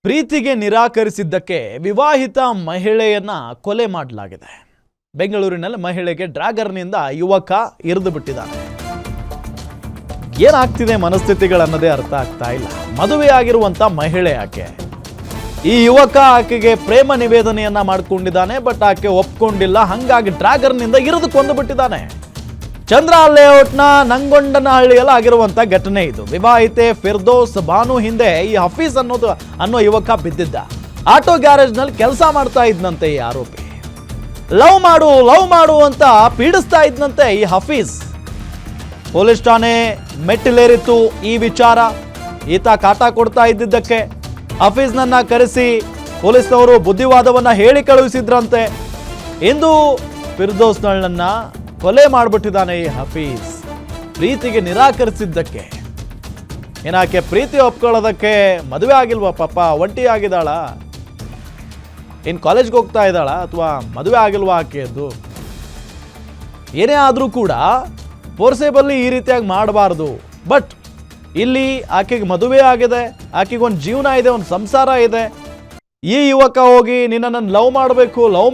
ಪ್ರೀತಿಗೆ ನಿರಾಕರಿಸಿದ್ದಕ್ಕೆ ವಿವಾಹಿತ ಮಹಿಳೆಯನ್ನ ಕೊಲೆ ಮಾಡಲಾಗಿದೆ. ಬೆಂಗಳೂರಿನಲ್ಲಿ ಮಹಿಳೆಗೆ ಡ್ರ್ಯಾಗರ್ನಿಂದ ಯುವಕ ಇರಿದು ಬಿಟ್ಟಿದ್ದಾನೆ. ಏನಾಗ್ತಿದೆ ಮನಸ್ಥಿತಿಗಳನ್ನದೇ ಅರ್ಥ ಆಗ್ತಾ ಇಲ್ಲ. ಮದುವೆಯಾಗಿರುವಂತ ಮಹಿಳೆ ಆಕೆ. ಈ ಯುವಕ ಆಕೆಗೆ ಪ್ರೇಮ ನಿವೇದನೆಯನ್ನ ಮಾಡಿಕೊಂಡಿದ್ದಾನೆ. ಬಟ್ ಆಕೆ ಒಪ್ಕೊಂಡಿಲ್ಲ. ಹಂಗಾಗಿ ಡ್ರ್ಯಾಗರ್ನಿಂದ ಇರಿದು ಕೊಂದು ಬಿಟ್ಟಿದ್ದಾನೆ. ಚಂದ್ರ ಲೇಔಟ್ನ ನಂಗೊಂಡನಹಳ್ಳಿಯಲ್ಲಿ ಆಗಿರುವಂತ ಘಟನೆ ಇದು. ವಿವಾಹಿತೆ ಫಿರ್ದೋಸ್ ಬಾನು ಹಿಂದೆ ಈ ಹಫೀಜ್ ಅನ್ನೋ ಯುವಕ ಬಿದ್ದಿದ್ದ. ಆಟೋ ಗ್ಯಾರೇಜ್ ನಲ್ಲಿ ಕೆಲಸ ಮಾಡ್ತಾ ಇದ್ನಂತೆ ಈ ಆರೋಪಿ. ಲವ್ ಮಾಡು ಅಂತ ಪೀಡಿಸ್ತಾ ಇದ್ನಂತೆ ಈ ಹಫೀಜ್. ಪೊಲೀಸ್ ಠಾಣೆ ಮೆಟ್ಟಿಲೇರಿತ್ತು ಈ ವಿಚಾರ. ಈತ ಕಾಟ ಕೊಡ್ತಾ ಇದ್ದಿದ್ದಕ್ಕೆ ಹಫೀಜ್ನನ್ನ ಕರೆಸಿ ಪೊಲೀಸ್ನವರು ಬುದ್ಧಿವಾದವನ್ನ ಹೇಳಿ ಕಳುಹಿಸಿದ್ರಂತೆ. ಇಂದು ಫಿರ್ದೋಸ್ನನ್ನ ಕೊಲೆ ಮಾಡಿಬಿಟ್ಟಿದ್ದಾನೆ ಈ ಹಫೀಜ್. ಪ್ರೀತಿಗೆ ನಿರಾಕರಿಸಿದ್ದಕ್ಕೆ. ಏನಾಕೆ ಪ್ರೀತಿ ಒಪ್ಕೊಳ್ಳೋದಕ್ಕೆ ಮದುವೆ ಆಗಿಲ್ವಾ ಪಾಪ? ಒಂಟಿ ಆಗಿದ್ದಾಳ? ಇನ್ನು ಕಾಲೇಜ್ಗೆ ಹೋಗ್ತಾ ಇದ್ದಾಳ ಅಥವಾ ಮದುವೆ ಆಗಿಲ್ವಾ ಆಕೆಯದ್ದು? ಏನೇ ಆದರೂ ಕೂಡ ಫೋರ್ಸೇಬಲ್ಲಿ ಈ ರೀತಿಯಾಗಿ ಮಾಡಬಾರ್ದು. ಬಟ್ ಇಲ್ಲಿ ಆಕೆಗೆ ಮದುವೆ ಆಗಿದೆ, ಆಕೆಗೆ ಒಂದು ಜೀವನ ಇದೆ, ಒಂದು ಸಂಸಾರ ಇದೆ. ಈ ಯುವಕ ಹೋಗಿ ನಿನ್ನನ್ನು ಲವ್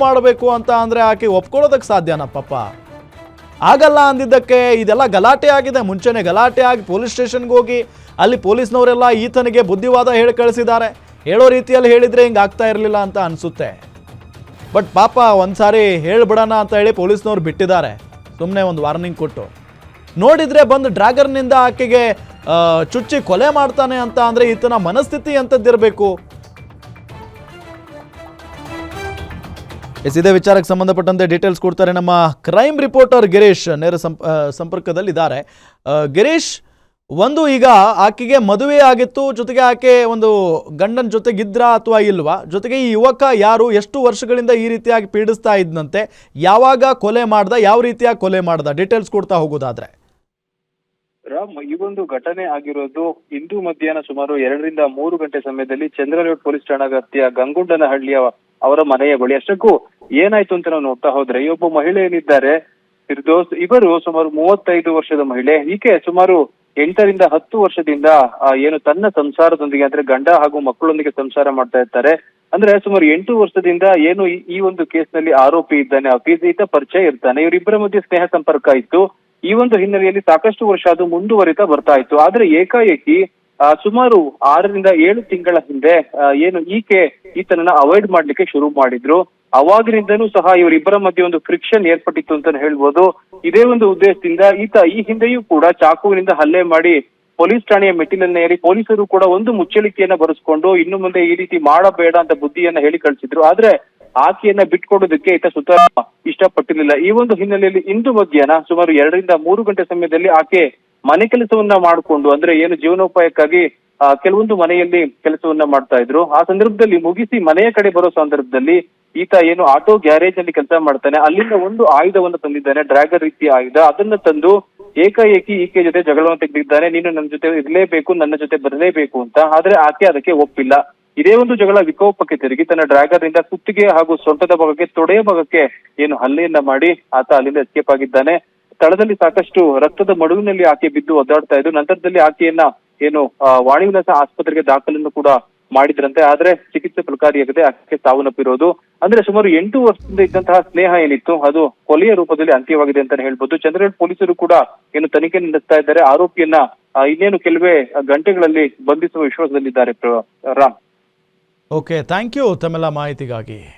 ಮಾಡಬೇಕು ಅಂತ ಅಂದರೆ ಆಕೆ ಒಪ್ಕೊಳ್ಳೋದಕ್ಕೆ ಸಾಧ್ಯನಾ ಪಾಪ? ಆಗಲ್ಲ ಅಂದಿದ್ದಕ್ಕೆ ಇದೆಲ್ಲ ಗಲಾಟೆ ಆಗಿದೆ. ಮುಂಚೆನೇ ಗಲಾಟೆ ಆಗಿ ಪೊಲೀಸ್ ಸ್ಟೇಷನ್ಗೆ ಹೋಗಿ ಅಲ್ಲಿ ಪೊಲೀಸ್ನವರೆಲ್ಲ ಈತನಿಗೆ ಬುದ್ಧಿವಾದ ಹೇಳಿ ಕಳಿಸಿದ್ದಾರೆ. ಹೇಳೋ ರೀತಿಯಲ್ಲಿ ಹೇಳಿದರೆ ಹಿಂಗೆ ಆಗ್ತಾ ಇರಲಿಲ್ಲ ಅಂತ ಅನಿಸುತ್ತೆ. ಬಟ್ ಪಾಪ ಒಂದ್ಸಾರಿ ಹೇಳ್ಬಿಡೋಣ ಅಂತ ಹೇಳಿ ಪೊಲೀಸ್ನವ್ರು ಬಿಟ್ಟಿದ್ದಾರೆ, ಸುಮ್ಮನೆ ಒಂದು ವಾರ್ನಿಂಗ್ ಕೊಟ್ಟು. ನೋಡಿದರೆ ಬಂದು ಡ್ರ್ಯಾಗರ್ನಿಂದ ಆಕೆಗೆ ಚುಚ್ಚಿ ಕೊಲೆ ಮಾಡ್ತಾನೆ ಅಂತ ಅಂದರೆ ಈತನ ಮನಸ್ಥಿತಿ ಎಂಥದ್ದಿರಬೇಕು? ಇದೇ ವಿಚಾರಕ್ಕೆ ಸಂಬಂಧಪಟ್ಟಂತೆ ಡೀಟೇಲ್ಸ್ ಕೊಡ್ತಾರೆ ನಮ್ಮ ಕ್ರೈಮ್ ರಿಪೋರ್ಟರ್ ಗಿರೀಶ್. ನೇರ ಸಂಪರ್ಕದಲ್ಲಿದ್ದಾರೆ. ಗಿರೀಶ್, ಒಂದು ಈಗ ಆಕೆಗೆ ಮದುವೆ ಆಗಿತ್ತು, ಜೊತೆಗೆ ಆಕೆ ಒಂದು ಗಂಡನ ಜೊತೆಗಿದ್ರ ಅಥವಾ ಇಲ್ವಾ? ಜೊತೆಗೆ ಈ ಯುವಕ ಯಾರು, ಎಷ್ಟು ವರ್ಷಗಳಿಂದ ಈ ರೀತಿಯಾಗಿ ಪೀಡಿಸ್ತಾ ಇದ್ನಂತೆ, ಯಾವಾಗ ಕೊಲೆ ಮಾಡ್ದ, ಯಾವ ರೀತಿಯಾಗಿ ಕೊಲೆ ಮಾಡ್ದ? ಡೀಟೇಲ್ಸ್ ಕೊಡ್ತಾ ಹೋಗೋದಾದ್ರೆ. ರಾಮ್, ಈ ಒಂದು ಘಟನೆ ಆಗಿರೋದು ಇಂದು ಮಧ್ಯಾಹ್ನ ಸುಮಾರು 2 ರಿಂದ 3 ಗಂಟೆ ಸಮಯದಲ್ಲಿ ಚಂದ್ರಲೇಔಟ್ ಪೊಲೀಸ್ ಠಾಣಾ ವ್ಯಾಪ್ತಿಯ ಗಂಗುಂಡನಹಳ್ಳಿಯ ಅವರ ಮನೆಯ ಬಳಿ. ಅಷ್ಟಕ್ಕೂ ಏನಾಯ್ತು ಅಂತ ನಾವು ನೋಡ್ತಾ ಹೋದ್ರೆ, ಈ ಒಬ್ಬ ಮಹಿಳೆ ಏನಿದ್ದಾರೆ ಫಿರ್ದೋಸ್, ಇವರು ಸುಮಾರು 35 ವರ್ಷದ ಮಹಿಳೆ. ಈಕೆ ಸುಮಾರು 8 ರಿಂದ 10 ವರ್ಷದಿಂದ ಏನು ತನ್ನ ಸಂಸಾರದೊಂದಿಗೆ ಅಂದ್ರೆ ಗಂಡ ಹಾಗೂ ಮಕ್ಕಳೊಂದಿಗೆ ಸಂಸಾರ ಮಾಡ್ತಾ ಇರ್ತಾರೆ. ಅಂದ್ರೆ ಸುಮಾರು 8 ವರ್ಷದಿಂದ ಏನು ಈ ಒಂದು ಕೇಸ್ ನಲ್ಲಿ ಆರೋಪಿ ಇದ್ದಾನೆ ಹಫೀಜ್, ಈತ ಪರಿಚಯ ಇರ್ತಾನೆ. ಇವರಿಬ್ಬರ ಮಧ್ಯೆ ಸ್ನೇಹ ಸಂಪರ್ಕ ಇತ್ತು. ಈ ಒಂದು ಹಿನ್ನೆಲೆಯಲ್ಲಿ ಸಾಕಷ್ಟು ವರ್ಷ ಅದು ಮುಂದುವರಿತಾ ಬರ್ತಾ ಇತ್ತು. ಆದ್ರೆ ಏಕಾಏಕಿ ಸುಮಾರು 6 ರಿಂದ 7 ತಿಂಗಳ ಹಿಂದೆ ಏನು ಈತನನ್ನ ಅವಾಯ್ಡ್ ಮಾಡ್ಲಿಕ್ಕೆ ಶುರು ಮಾಡಿದ್ರು. ಅವಾಗಿನಿಂದನೂ ಸಹ ಇವರಿಬ್ಬರ ಮಧ್ಯೆ ಒಂದು ಫ್ರಿಕ್ಷನ್ ಏರ್ಪಟ್ಟಿತ್ತು ಅಂತ ಹೇಳ್ಬೋದು. ಇದೇ ಒಂದು ಉದ್ದೇಶದಿಂದ ಈತ ಈ ಹಿಂದೆಯೂ ಕೂಡ ಚಾಕುವಿನಿಂದ ಹಲ್ಲೆ ಮಾಡಿ ಪೊಲೀಸ್ ಠಾಣೆಯ ಮೆಟ್ಟಿಲನ್ನ ಏರಿ ಪೊಲೀಸರು ಕೂಡ ಒಂದು ಮುಚ್ಚಳಿಕೆಯನ್ನ ಬರೆಸ್ಕೊಂಡು ಇನ್ನು ಮುಂದೆ ಈ ರೀತಿ ಮಾಡಬೇಡ ಅಂತ ಬುದ್ಧಿಯನ್ನ ಹೇಳಿ ಕಳಿಸಿದ್ರು. ಆದ್ರೆ ಆಕೆಯನ್ನ ಬಿಟ್ಕೊಡೋದಕ್ಕೆ ಈತ ಸುತ್ತ ಇಷ್ಟಪಟ್ಟಿರ್ಲಿಲ್ಲ. ಈ ಒಂದು ಹಿನ್ನೆಲೆಯಲ್ಲಿ ಇಂದು ಮಧ್ಯಾಹ್ನ ಸುಮಾರು 2 ರಿಂದ 3 ಗಂಟೆ ಸಮಯದಲ್ಲಿ ಆಕೆ ಮನೆ ಕೆಲಸವನ್ನ ಮಾಡಿಕೊಂಡು, ಅಂದ್ರೆ ಏನು ಜೀವನೋಪಾಯಕ್ಕಾಗಿ ಕೆಲವೊಂದು ಮನೆಯಲ್ಲಿ ಕೆಲಸವನ್ನ ಮಾಡ್ತಾ ಇದ್ರು. ಆ ಸಂದರ್ಭದಲ್ಲಿ ಮುಗಿಸಿ ಮನೆಯ ಕಡೆ ಬರೋ ಸಂದರ್ಭದಲ್ಲಿ ಈತ ಏನು ಆಟೋ ಗ್ಯಾರೇಜ್ ಅಲ್ಲಿ ಕೆಲಸ ಮಾಡ್ತಾನೆ, ಅಲ್ಲಿಂದ ಒಂದು ಆಯುಧವನ್ನು ತಂದಿದ್ದಾನೆ, ಡ್ರ್ಯಾಗರ್ ರೀತಿಯ ಆಯುಧ. ಅದನ್ನ ತಂದು ಏಕಾಏಕಿ ಈಕೆ ಜೊತೆ ಜಗಳವನ್ನು ತೆಗೆದಿದ್ದಾನೆ. ನೀನು ನನ್ನ ಜೊತೆ ಇರಲೇಬೇಕು, ನನ್ನ ಜೊತೆ ಬರಲೇಬೇಕು ಅಂತ. ಆದ್ರೆ ಆಕೆ ಅದಕ್ಕೆ ಒಪ್ಪಿಲ್ಲ. ಇದೇ ಒಂದು ಜಗಳ ವಿಕೋಪಕ್ಕೆ ತಿರುಗಿ ತನ್ನ ಡ್ರ್ಯಾಗರ್ ನಿಂದ ಕುತ್ತಿಗೆ ಹಾಗೂ ಸೊಂಟದ ಭಾಗಕ್ಕೆ, ತೊಡೆಯ ಭಾಗಕ್ಕೆ ಏನು ಹಲ್ಲೆಯನ್ನ ಮಾಡಿ ಆತ ಅಲ್ಲಿಂದ ಎಸ್ಕೇಪ್ ಆಗಿದ್ದಾನೆ. ಸ್ಥಳದಲ್ಲಿ ಸಾಕಷ್ಟು ರಕ್ತದ ಮಡುವಿನಲ್ಲಿ ಆಕೆ ಬಿದ್ದು ಒದ್ದಾಡ್ತಾ ಇದ್ದು, ನಂತರದಲ್ಲಿ ಆಕೆಯನ್ನ ಏನು ವಾಣಿವಿಲಾಸ ಆಸ್ಪತ್ರೆಗೆ ದಾಖಲನ್ನು ಕೂಡ ಮಾಡಿದ್ರಂತೆ. ಆದ್ರೆ ಚಿಕಿತ್ಸೆ ಫಲಕಾರಿಯಾಗದೆ ಆಕೆ ಸಾವನ್ನಪ್ಪಿರೋದು. ಅಂದ್ರೆ ಸುಮಾರು 8 ವರ್ಷದಿಂದ ಇದ್ದಂತಹ ಸ್ನೇಹ ಏನಿತ್ತು ಅದು ಕೊಲೆಯ ರೂಪದಲ್ಲಿ ಅಂತ್ಯವಾಗಿದೆ ಅಂತ ಹೇಳ್ಬೋದು. ಚಂದ್ರಲೇಔಟ್ ಪೊಲೀಸರು ಕೂಡ ಏನು ತನಿಖೆ ನಡೆಸ್ತಾ ಇದ್ದಾರೆ. ಆರೋಪಿಯನ್ನ ಇನ್ನೇನು ಕೆಲವೇ ಗಂಟೆಗಳಲ್ಲಿ ಬಂಧಿಸುವ ವಿಶ್ವಾಸದಲ್ಲಿದ್ದಾರೆ ರಾಮ್. ಓಕೆ, ಥ್ಯಾಂಕ್ ಯು ತಮ್ಮೆಲ್ಲ ಮಾಹಿತಿಗಾಗಿ.